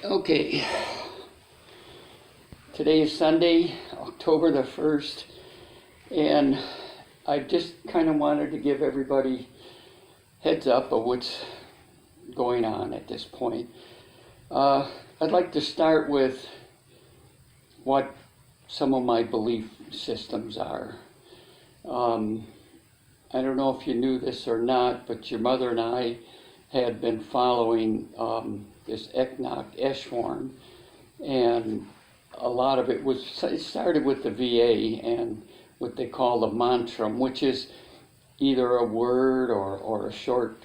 Okay, today is Sunday, October the 1st, and I just kind of wanted to give everybody heads up of what's going on at this point. I'd like to start with what some of my belief systems are. I don't know if you knew this or not, but your mother and I had been following this Enoch Eshorn, and a lot of it started with the VA and what they call the mantram, which is either a word or a short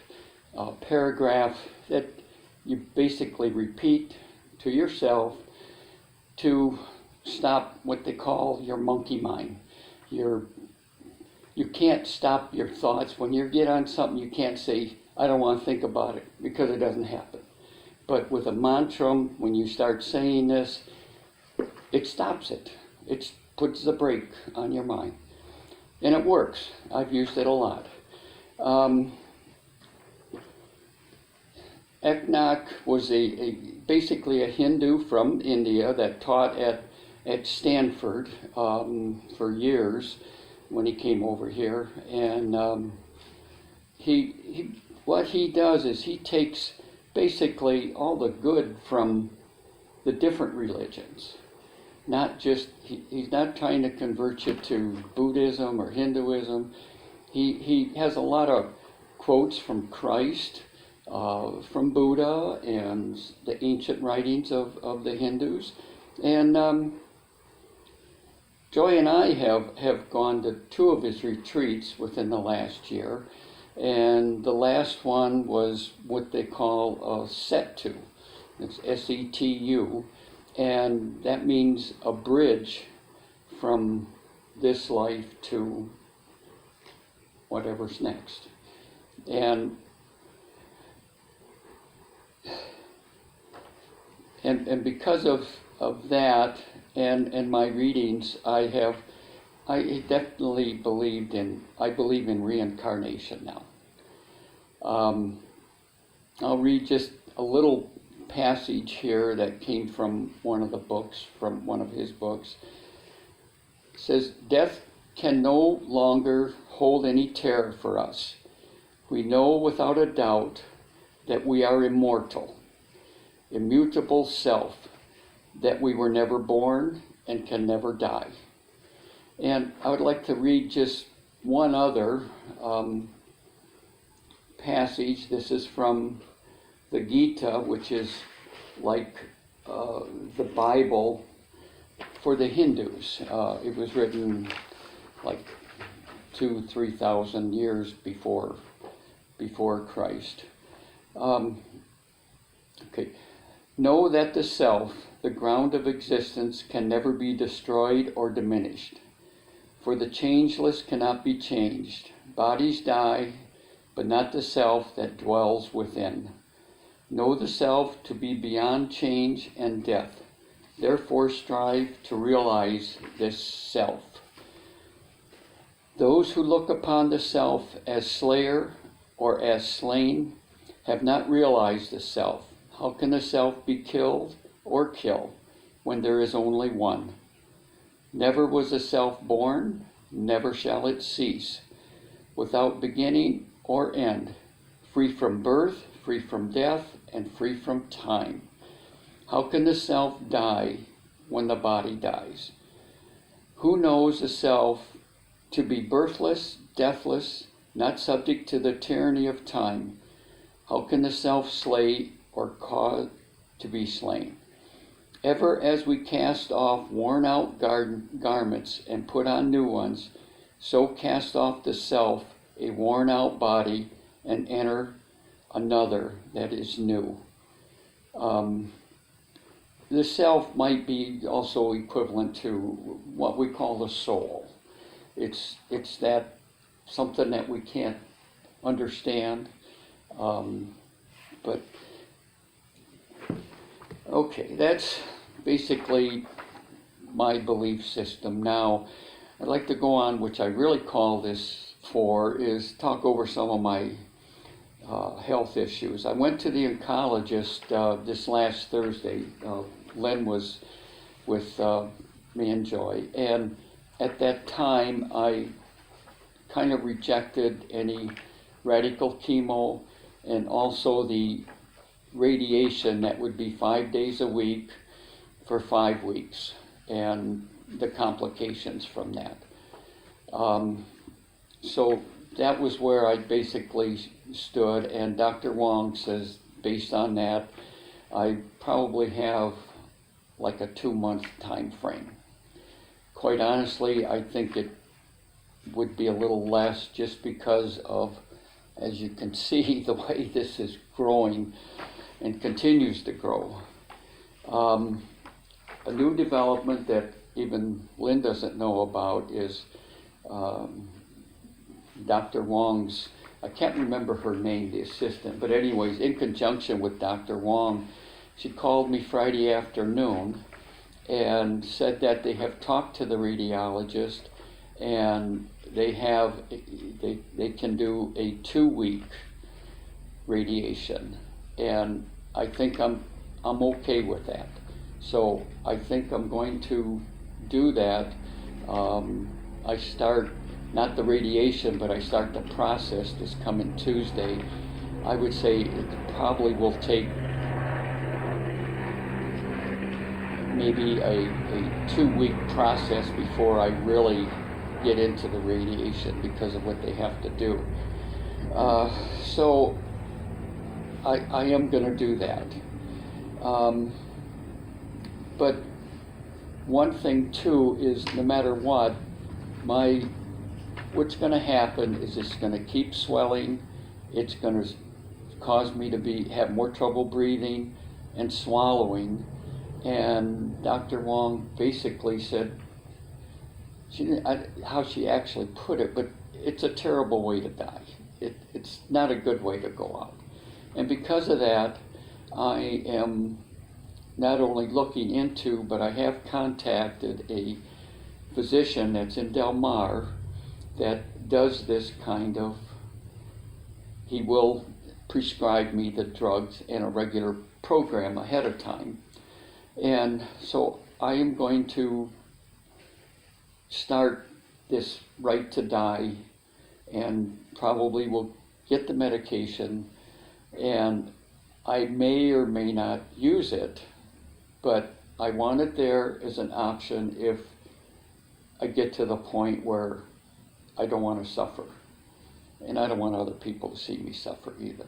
paragraph that you basically repeat to yourself to stop what they call your monkey mind. You can't stop your thoughts. When you get on something, you can't say, I don't want to think about it, because it doesn't happen. But with a mantram, when you start saying this, it stops it. It puts the brake on your mind. And it works. I've used it a lot. Enoch was basically a Hindu from India that taught at Stanford for years when he came over here. And what he does is he takes basically all the good from the different religions. Not just, he's not trying to convert you to Buddhism or Hinduism. He has a lot of quotes from Christ, from Buddha, and the ancient writings of the Hindus. And Joy and I have gone to 2 of his retreats within the last year. And the last one was what they call Setu. It's S-E-T-U. And that means a bridge from this life to whatever's next. And because of that and my readings, I definitely believe in reincarnation now. I'll read just a little passage here that came from one of his books. It says, death can no longer hold any terror for us. We know without a doubt that we are immortal, immutable self, that we were never born and can never die. And I would like to read just one other passage. This is from the Gita, which is like the Bible for the Hindus. It was written like 2,000-3,000 years before Christ. Okay. Know that the self, the ground of existence, can never be destroyed or diminished. For the changeless cannot be changed. Bodies die, but not the self that dwells within. Know the self to be beyond change and death. Therefore strive to realize this self. Those who look upon the self as slayer or as slain have not realized the self. How can the self be killed or kill when there is only one? Never was the self born, never shall it cease, without beginning or end, free from birth, free from death, and free from time. How can the self die when the body dies? Who knows the self to be birthless, deathless, not subject to the tyranny of time? How can the self slay or cause to be slain? Ever as we cast off worn-out garments and put on new ones, so cast off the self, a worn-out body, and enter another that is new. The self might be also equivalent to what we call the soul. It's that something that we can't understand, but okay, that's basically my belief system. Now, I'd like to go on, which I really call this for, is talk over some of my health issues. I went to the oncologist this last Thursday. Len was with me and Joy, and at that time I kind of rejected any radical chemo and also the radiation that would be 5 days a week for 5 weeks and the complications from that. So that was where I basically stood, and Dr. Wong says, based on that, I probably have like a 2-month time frame. Quite honestly, I think it would be a little less just because of, as you can see, the way this is growing and continues to grow. A new development that even Lynn doesn't know about is Dr. Wong's, I can't remember her name, the assistant, but anyways, in conjunction with Dr. Wong, she called me Friday afternoon and said that they have talked to the radiologist and they can do a 2-week radiation, and I think I'm okay with that. So I think I'm going to do that. I start not the radiation, but I start the process this coming Tuesday. I would say it probably will take maybe a 2-week process before I really get into the radiation because of what they have to do. So I am going to do that. But one thing too is no matter what, what's going to happen is it's going to keep swelling. It's going to cause me to have more trouble breathing and swallowing. And Dr. Wong basically said, how she actually put it, but it's a terrible way to die. It's not a good way to go out. And because of that, I am not only looking into, but I have contacted a physician that's in Del Mar that does this kind of, he will prescribe me the drugs in a regular program ahead of time. And so I am going to start this right to die and probably will get the medication, and I may or may not use it, but I want it there as an option if I get to the point where I don't want to suffer, and I don't want other people to see me suffer either.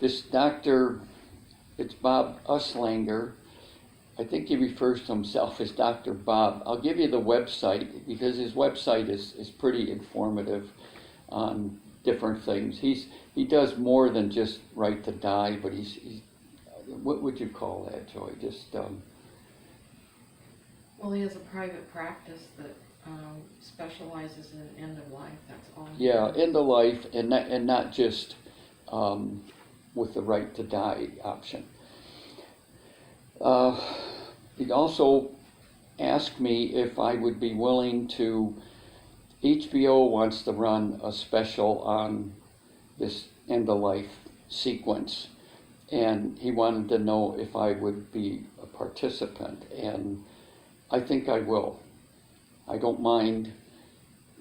This doctor, it's Bob Uslanger. I think he refers to himself as Dr. Bob. I'll give you the website because his website is pretty informative on different things. He does more than just right to die, but he's what would you call that, Joy? Just well, he has a private practice that specializes in end of life. That's all. Yeah, end of life, and not just with the right to die option. He also asked me if I would be willing to, HBO wants to run a special on this end-of-life sequence, and he wanted to know if I would be a participant, and I think I will. I don't mind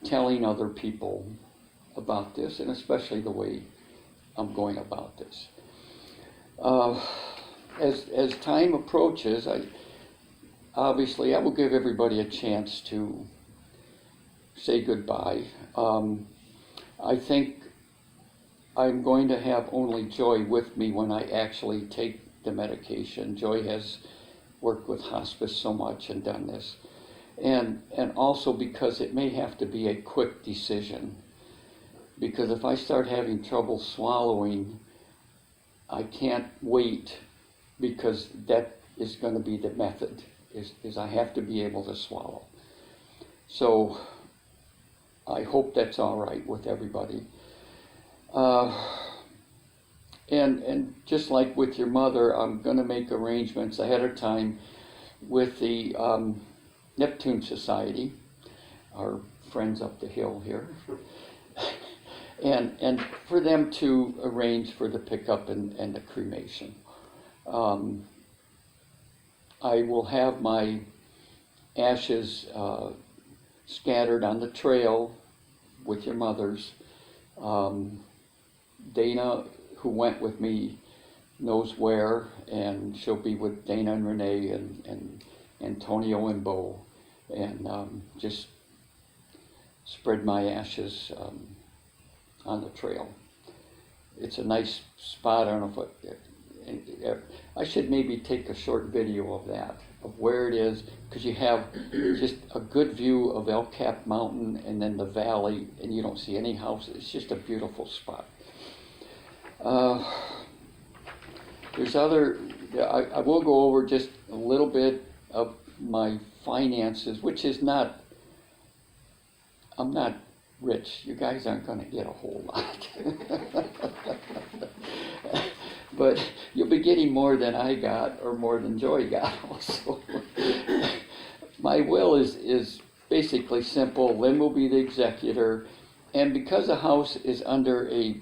telling other people about this, and especially the way I'm going about this. As time approaches, I will give everybody a chance to say goodbye. I think I'm going to have only Joy with me when I actually take the medication. Joy has worked with hospice so much and done this. And also because it may have to be a quick decision. Because if I start having trouble swallowing, I can't wait, because that is going to be the method, is I have to be able to swallow. So I hope that's all right with everybody. And just like with your mother, I'm going to make arrangements ahead of time with the Neptune Society, our friends up the hill here. and for them to arrange for the pickup and the cremation. I will have my ashes scattered on the trail with your mothers. Dana, who went with me, knows where, and she'll be with Dana and Renee and Antonio and Bo, and just spread my ashes on the trail. It's a nice spot. I don't know if I should maybe take a short video of that, of where it is, because you have just a good view of El Cap Mountain and then the valley, and you don't see any houses. It's just a beautiful spot. There's other, I will go over just a little bit of my finances, which is not, I'm not rich. You guys aren't going to get a whole lot. But you'll be getting more than I got, or more than Joy got also. My will is basically simple. Lynn will be the executor, and because the house is under a